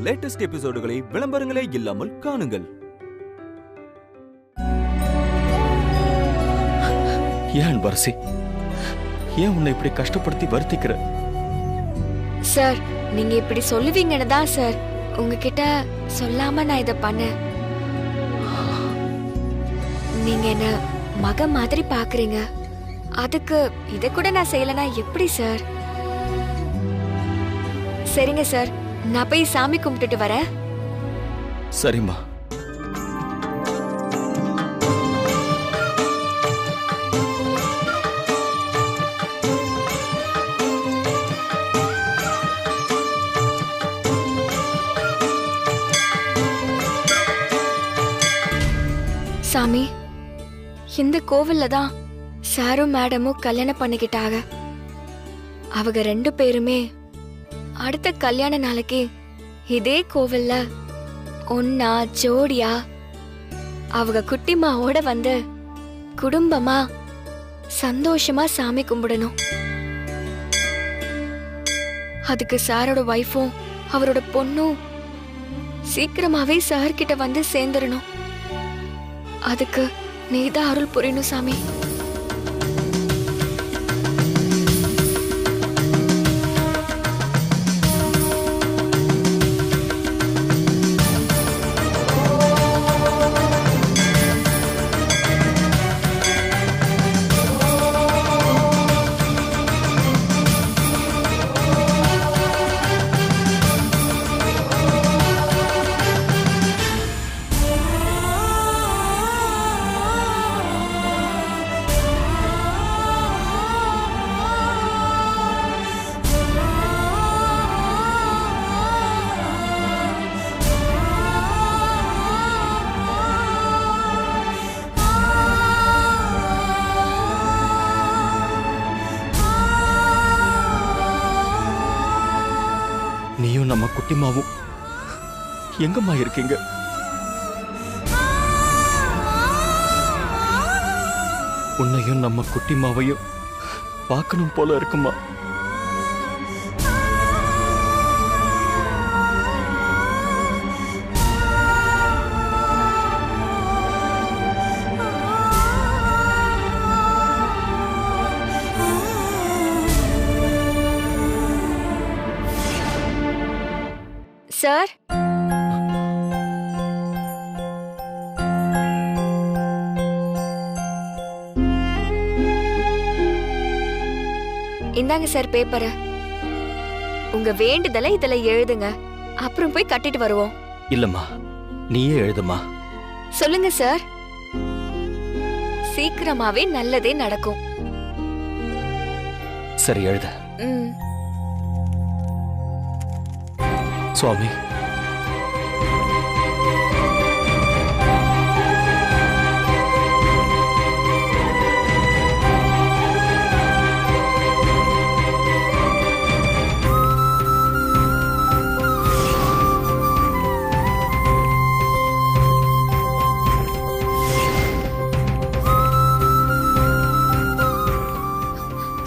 Latest எபிசோடுகளை விளம்பரங்களே இல்லாமல் காணுங்கள். ஏன் பரசி, ஏன் உன்னை இப்படி கஷ்டப்படுத்தி வருத்திக்கிற? சார், நீங்க இப்படி சொல்லுவீங்கன்னு தான் சார் உங்ககிட்ட சொல்லாம நான் இத பண்ணேன். நீங்க என்ன மக மாதிரி பாக்குறீங்க, அதுக்கு இத கூட நான் செய்யலனா எப்படி சார்? சரிங்க சார், நான் போய் சாமி கும்பிட்டுட்டு வரேன். சரிம்மா. சாமி, இந்த கோவில்ல தான் சாரும் மேடமும் கல்யாணம் பண்ணிக்கிட்டாங்க. அவங்க 2 பேருமே அடுத்த கல்யாண நாளைக்கு இதே கோவில்ல ஒன்னா ஜோடியா அவங்க குட்டிமாவோட வந்து குடும்பமா சந்தோஷமா சாமி கும்பிடணும். அதுக்கு சாரோட வைஃபும் அவரோட பொண்ணும் சீக்கிரமாவே சார் கிட்ட வந்து சேர்ந்துடணும். அதுக்கு நீதான் அருள் புரியணும் சாமி. நீயும் நம்ம குட்டிமாவும் எங்கம்மா இருக்கீங்க? உன்னையும் நம்ம குட்டிமாவையும் பார்க்கணும் போல இருக்குமா? சார், இந்தாங்க சார் பேப்பரை. உங்க வேண்டுதலை இதுல எழுதுங்க, அப்புறம் போய் கட்டிட்டு வருவோம். இல்லம்மா, நீயே எழுதுமா. சொல்லுங்க சார். சீக்கிரமாவே நல்லதே நடக்கும். சரி, எழுத. சுவாமி,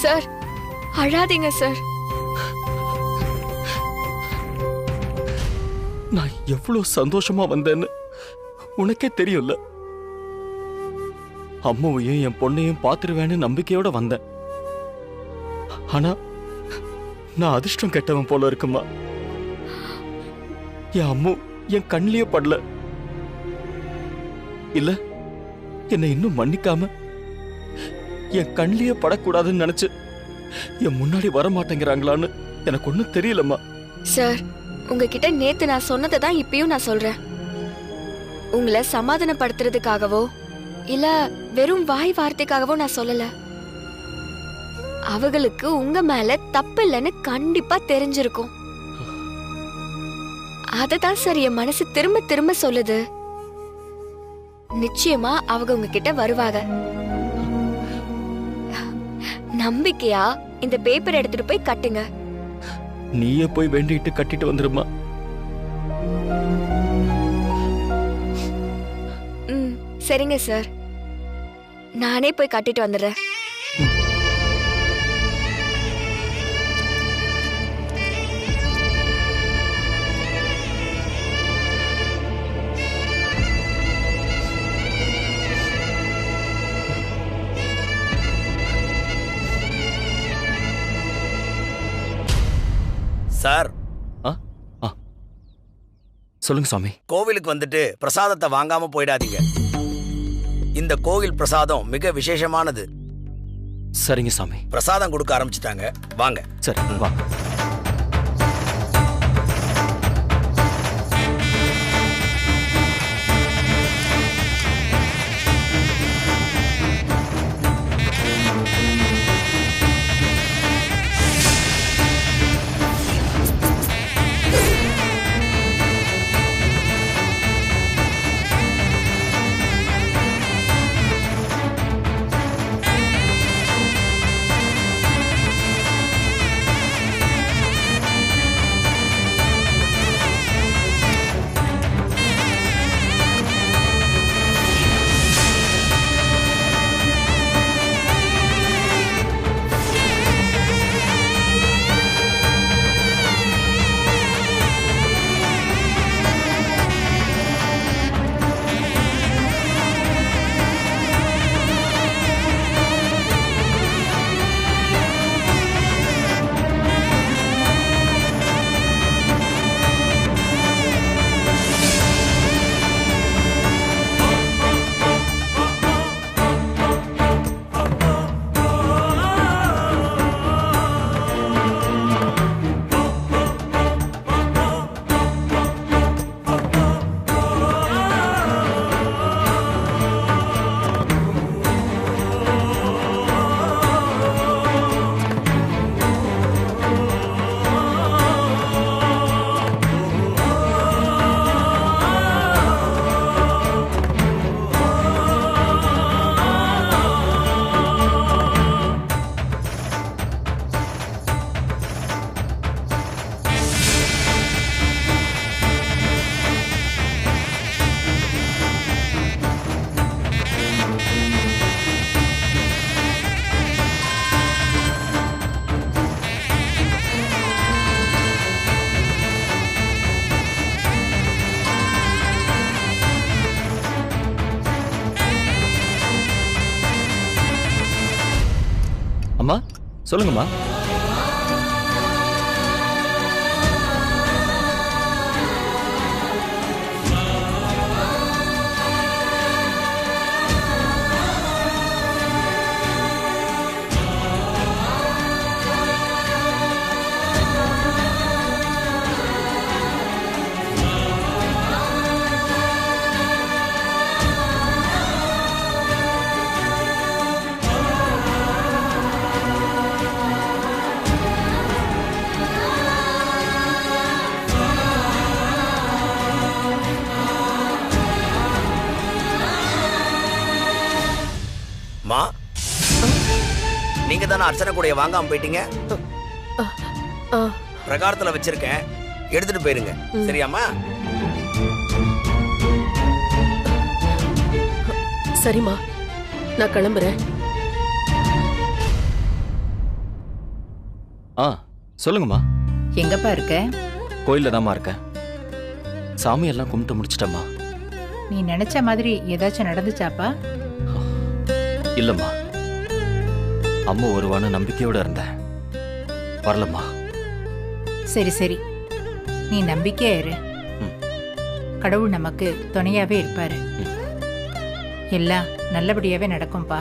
சார் அழாதீங்க சார். நான் எவ்வளவு சந்தோஷமா வந்தேன்னு உனக்கே தெரியும்ல. அம்மாவையும் என் பொண்ணையும் பாத்துருவேன்னு நம்பிக்கையோட வந்தேன். ஆனா நான் அதிர்ஷ்டம் கெட்டவன் போல இருக்குமா. என் அம்மா என் கண்ணிலேயே படல. இல்ல, என்னை இன்னும் மன்னிக்காம என் கண்ணிலேயே படக்கூடாதுன்னு நினைச்சு என் முன்னாடி வர மாட்டேங்கிறாங்களான்னு எனக்கு ஒண்ணும் தெரியலம்மா. சார், உங்ககிட்ட நேத்து நான் சொன்னதை தான் இப்பயும் நான் சொல்றேன். உங்களை சமாதானப்படுத்துறதுக்காகவோ இல்ல வெறும் வாய் வார்த்தைக்காகவோ நான் சொல்லல. அவங்களுக்கு உங்க மேல தப்பு இல்லைன்னு கண்டிப்பா தெரிஞ்சிருக்கும். அததான் சார் என் மனசு திரும்ப திரும்ப சொல்லுது. நிச்சயமா அவங்க உங்ககிட்ட வருவாங்க. நம்பிக்கையா இந்த பேப்பர் எடுத்துட்டு போய் கட்டுங்க. நீயே போய் வேண்டிட்டு கட்டிட்டு வந்துருமா. சரிங்க சார், நானே போய் கட்டிட்டு வந்துடுறேன். சொல்லுங்க சாமி. கோவிலுக்கு வந்துட்டு பிரசாதத்தை வாங்காம போயிடாதீங்க. இந்த கோவில் பிரசாதம் மிக விசேஷமானது. சரிங்க சாமி. பிரசாதம் கொடுக்க ஆரம்பிச்சுட்டாங்க, வாங்க. சரி வாங்க. அம்மா சொல்லுங்கம்மா. நீங்க தானே அர்ச்சனை கூடைய வாங்காம போயிட்டீங்க? பிரகாரத்துல வச்சிருக்கேன், எடுத்துட்டு போயிருங்க. சரியாமா? சரிம்மா, நான் கிளம்புறேன். சொல்லுங்கம்மா. எங்கப்பா இருக்க? கோயில்ல தாம்மா இருக்கேன். சாமி எல்லாம் கும்பிட்டு முடிச்சிட்டம்மா. நீ நினைச்ச மாதிரி ஏதாச்சும் நடந்துச்சாப்பா? இல்லம்மா, அம்மா ஒருவான நம்பிக்கையோட இருந்தேன். வரலம்மா. சரி சரி, நீ நம்பிக்கையா இரு. கடவுள் நமக்கு துணையாவே இருப்பாரு. எல்லாம் நல்லபடியாவே நடக்கும்பா.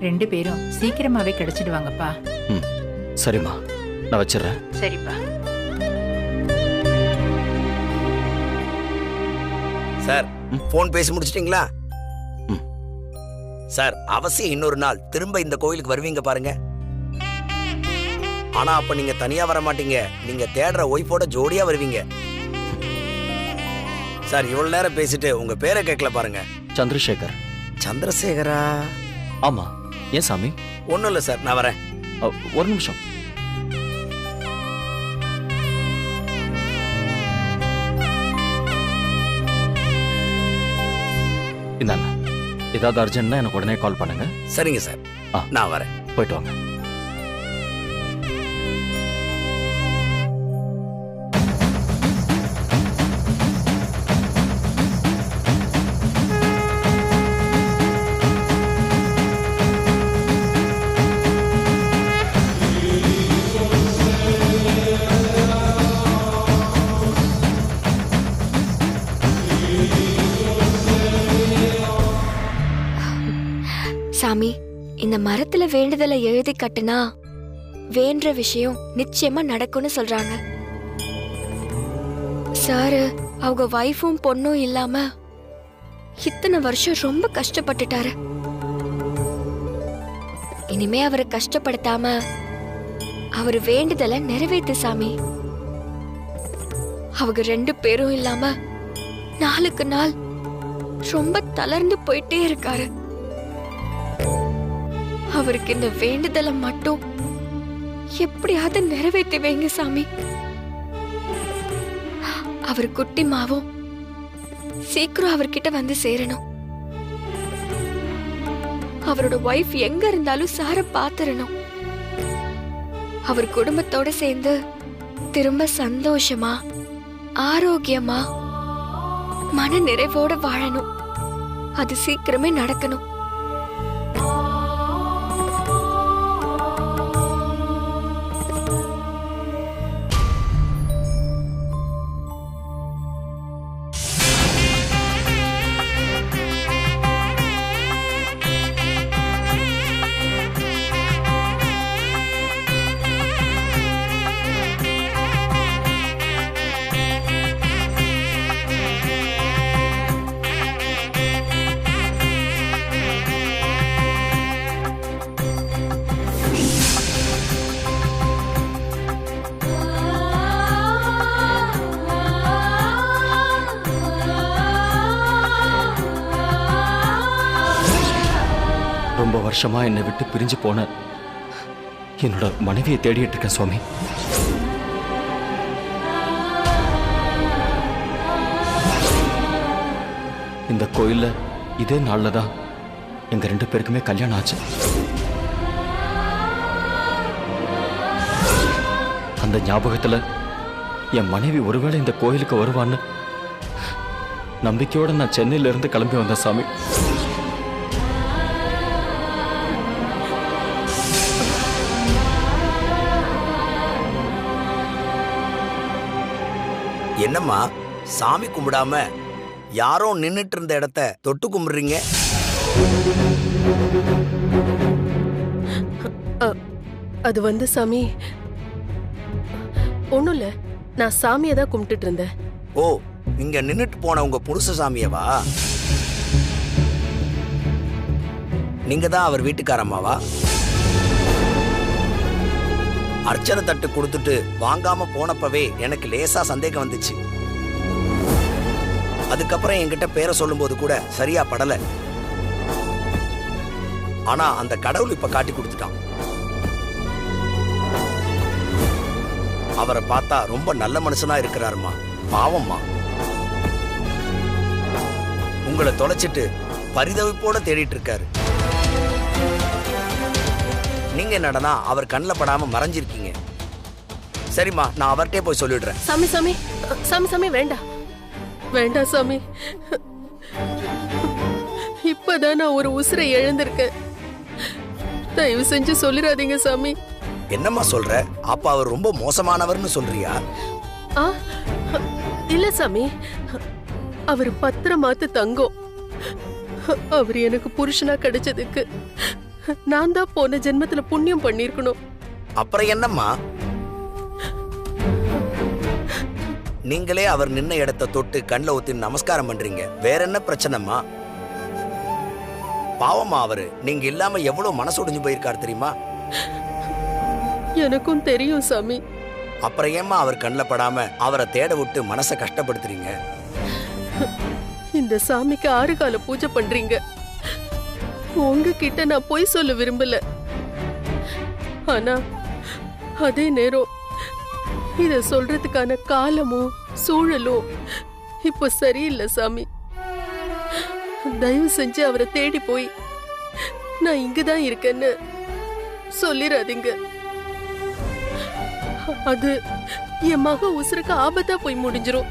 2 பேரும் சீக்கிரமாவே கிடைச்சிடுவாங்கப்பா. சரிம்மா, நான் வச்சிடுறேன். சரிப்பா. சார், போன் பேசி முடிச்சிட்டீங்களா? சார், அவசியம் இன்னொரு நாள் திரும்ப இந்த கோயிலுக்கு வருவீங்க பாருங்க. ஆனா அப்ப நீங்க தனியா வர மாட்டீங்க, நீங்க தேடுற ஒய்ஃபோட ஜோடியா வருவீங்க. சார், இவ்வளவு நேரம் பேசிட்டு உங்க பேரை கேட்கல பாருங்க. சந்திரசேகர். சந்திரசேகரா? ஆமா. ஏன் சாமி? ஒண்ணும் இல்ல சார், நான் வரேன். ஒரு நிமிஷம். இந்தாங்க, ஏதாவது அர்ஜென்ட்னா எனக்கு உடனே கால் பண்ணுங்க. சரிங்க சார், நான் வரேன். போயிட்டு வாங்க. சாமி, இந்த மரத்துல வேண்டுதலை எழுதி கட்டுனா வேண்ட விஷயம் நிச்சயமா நடக்கும்னு சொல்றாங்க. சாரு அவங்க வைஃபும் பொண்ணும் இல்லாம இத்தனை வருஷம் ரொம்ப கஷ்டப்பட்டுட்டாரு. இனிமே அவரை கஷ்டப்படுத்தாம அவர் வேண்டுதலை நிறைவேத்து சாமி. அவங்க 2 பேரும் இல்லாம நாளுக்கு நாள் ரொம்ப தளர்ந்து போயிட்டே இருக்காரு. அவருக்கு இந்த வேண்டுதலை மட்டும் எப்படியாவது நிறைவேற்றி வைங்க சாமி. அவர் குட்டிமாவும் சீக்கிரம் அவர்கிட்ட வந்து சேரணும். அவரோட வைஃப் எங்க இருந்தாலும் சார பாத்துறணும். அவர் குடும்பத்தோட சேர்ந்து திரும்ப சந்தோஷமா ஆரோக்கியமா மன நிறைவோட வாழணும். அது சீக்கிரமே நடக்கணும். ரொம்ப வருஷமா என்னை விட்டு பிரிஞ்சு போன என்னோட மனைவியை தேடிட்டு இருக்கேன் சுவாமி. இந்த கோயில்ல இதே நாள்ல தான் எங்க 2 பேருக்குமே கல்யாணம் ஆச்சு. அந்த ஞாபகத்துல என் மனைவி ஒருவேளை இந்த கோயிலுக்கு வருவான்னு நம்பிக்கையோட நான் சென்னையில இருந்து கிளம்பி வந்தேன் சாமி. என்னம்மா சாமி கும்பிடாம யாரோ நின்னுட்டு இருந்த இடத்த தொட்டு கும்பிடுறீங்க? அது வந்து சாமி, ஒண்ணும் இல்ல, நான் சாமியை தான் கும்பிட்டுட்டு இருந்தேன். ஓ, இங்க நின்னுட்டு போன உங்க புருஷ சாமியவா? நீங்க தான் அவர் வீட்டுக்காரம்மாவா? அர்ச்சனை தட்டு கொடுத்துட்டு வாங்காம போனப்பவே எனக்கு லேசா சந்தேகம் வந்துச்சு. அதுக்கப்புறம் என்கிட்ட பேரை சொல்லும் போது கூட சரியா படல. ஆனா அந்த கடவுள் இப்ப காட்டி கொடுத்துட்டான். அவரை பார்த்தா ரொம்ப நல்ல மனுஷனா இருக்கிறாருமா. பாவம்மா, உங்களை தொலைச்சிட்டு பரிதவிப்போட தேடிட்டு இருக்காரு. நீங்க என்னடனா அவர் கண்ணில் படாம மறைஞ்சிருக்கீங்க. சரிம்மா, நான் அவர்கிட்டே போய் சொல்லிடுறேன். சாமி சாமி சாமி சாமி, வேண்டாம் வேண்டாம் சாமி. இப்பதான் நான் ஒரு உசுரை இழந்திருக்கேன். தயவு செஞ்சு சொல்லிடாதீங்க சாமி. என்னம்மா சொல்ற? அப்ப அவர் ரொம்ப மோசமானவர்னு சொல்றியா? இல்ல சாமி, அவர் பத்திரமாத்து தங்கம். அவர் எனக்கு புருஷனா கிடைச்சதுக்கு நான் தான் போன ஜென்மத்துல புண்ணியம் பண்ணிருக்கணும். அப்புறம் என்னம்மா, நீங்களே அவர் நின்ன இடத்தை தொட்டு கண்ணில் ஊத்தி நமஸ்காரம் பண்றீங்க. வேற என்ன பிரச்சனைமா? பாவமா அவரு. நீங்க இல்லாம எவ்வளவு மனசு உடைஞ்சு போயிருக்காரு தெரியுமா? எனக்கும் தெரியும் சாமி. அப்புறம் ஏம்மா அவர் கண்ணில் படாம அவரை தேட விட்டு மனசை கஷ்டப்படுத்துறீங்க? இந்த சாமிக்கு 6 கால பூஜை பண்றீங்க. உங்ககிட்ட நான் பொய் சொல்ல விரும்பல. ஆனா அதே நேரம் இத சொல்றதுக்கான காலமும் சூழலும் இப்ப சரியில்லை சாமி. தயவு செஞ்சு அவரை தேடி போய் நான் இங்கதான் இருக்கேன்னு சொல்லிடாதீங்க. அது என் மக உசுருக்கு ஆபத்தா போய் முடிஞ்சிரும்.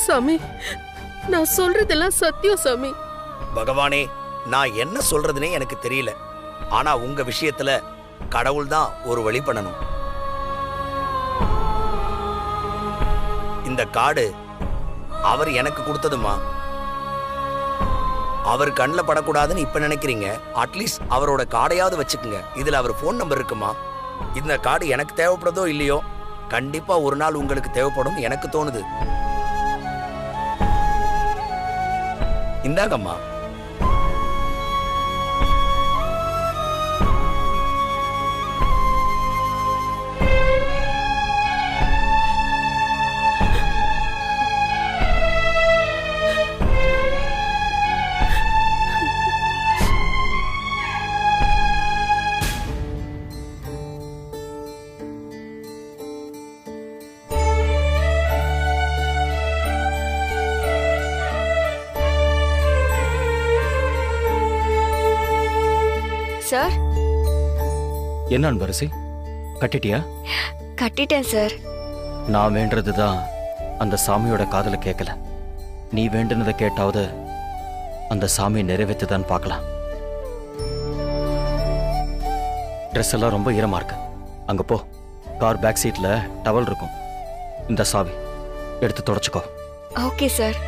சாமி, நான் சொல்றதெல்லாம் சத்தியம் சாமி. பகவானே, நான் என்ன சொல்றதுனே எனக்கு தெரியல. ஆனா உங்க விஷயத்துல கடவுள் தான் ஒரு வழி பண்ணணும். இந்த காடு அவர் எனக்கு கொடுத்ததுமா. அவர் கண்ணில் படக்கூடாதுன்னு இப்ப நினைக்கிறீங்க. அட்லீஸ்ட் அவரோட கார்டையாவது வச்சுக்குங்க. இதுல அவர் ஃபோன் நம்பர் இருக்குமா? இந்த கார்டு எனக்கு தேவைப்படுதோ இல்லையோ, கண்டிப்பா ஒரு நாள் உங்களுக்கு தேவைப்படும் எனக்கு தோணுது. இந்தாங்கம்மா. சார், என்ன அன்பரசி, கட்டிட்டியா? கட்டிட்டேன் சார். நான் வேண்டதுதான் அந்த சாமியோட காதல கேட்கல. நீ வேண்டுனதை கேட்டாவது அந்த சாமி நிறைவேற்றுதான் பார்க்கலாம். ட்ரெஸ் எல்லாம் ரொம்ப ஈரமா இருக்கு. அங்க போ, கார் பேக் சீட்ல டவல் இருக்கும். இந்த சாவி எடுத்து தொடச்சுக்கோ. Okay sir.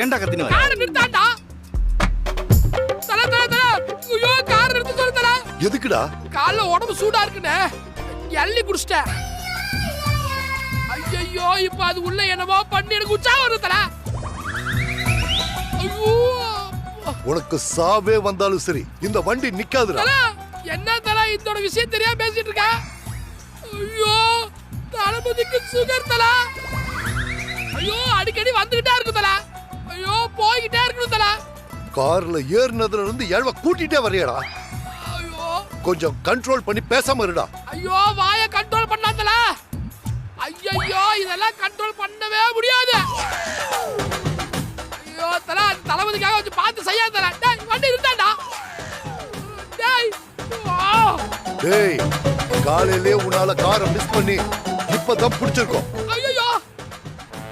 ஏன்டா கத்தின? கார் நிறுத்தாண்டா. தல தல தல. ஐயோ கார் நிறுத்த சொல்லு தல. எதுக்குடா? கால்ல உடம்பு சூடா இருக்குனே. எள்ளி குடிச்சிட்டேன். ஐயோ இப்ப அது உள்ள என்னவோ பண்ணி எனக்கு உச்சா வருது தல. ஐயோ உனக்கு சாவே வந்தாலும் சரி இந்த வண்டி நிக்காதுடா. தல என்ன தல இதோட விஷயம் தெரியாம பேசிட்டு இருக்க? ஐயோ தலபதிக்கு சுகர் தல. ஐயோ அடிக்கடி வந்துகிட்டே இருக்கு தல. ஐயோ போய்கிட்டே இருக்கணும் தல. கார்ல ஏறினதுல இருந்து ஏழ்வ கூட்டிட்டே வரையடா. ஐயோ கொஞ்சம் கண்ட்ரோல் பண்ணி பேசாம இருடா. ஐயோ வாய கண்ட்ரோல் பண்ணாதல. ஐயோ இதெல்லாம் கண்ட்ரோல் பண்ணவே முடியாது. ஐயோ தல தலபதிக்காக கொஞ்சம் பார்த்து செய்யா தல. டேய் வண்டி நிறுத்தாண்டா. டேய் டேய் காலையிலே உன்னால காரை மிஸ் பண்ணி இப்பதான் பிடிச்சிருக்கோம். ஐயோ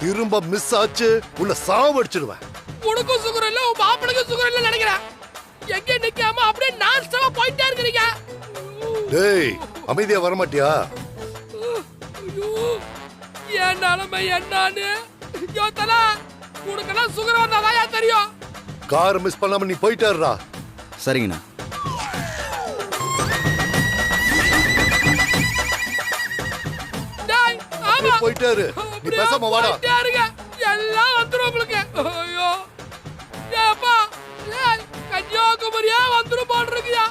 திரும்ப மிஸ் ஆச்சு உள்ள சாவடிச்சிடுவேன். உனக்கும் சுகர் இல்ல உன் மாப்பிளைக்கும் சுகர் இல்ல நினைக்கிறேன். எங்க நிக்காம அப்படியே நான் ஸ்டாப்பா போயிட்டே இருக்கீங்க. டேய் அமைதியா வர மாட்டியா? ஐயோ என் நிலைமை என்னான்னு ஐயோ தல உனக்கெல்லாம் சுகர் வந்தாதாயா தெரியும். கார் மிஸ் பண்ணாம நீ போயிட்டாருடா. சரிங்கண்ணா. டேய் ஆமா போயிட்டாரு. நீ பேசாம வாடா. போயிட்டாருங்க. எல்லாம் வந்துரும் உங்களுக்கு. ஐயோ ஏப்பா ஏய் கன்னியாகுமரியா வந்துரும் போடுறீங்கயா.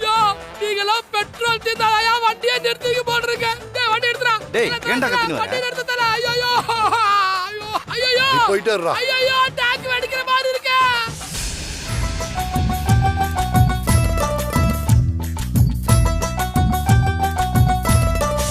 யோ நீங்களாம் பெட்ரோல் தீந்தாயா வண்டியை நிறுத்திக்க போடுறீங்க. டேய் வண்டி எடுத்துடா. டேய் ஏன்டா கத்தினு வர? வண்டி நிறுத்துடா. ஐயோ ஐயோ ஐயோ நீ போயிட்டாருடா. ஐயோ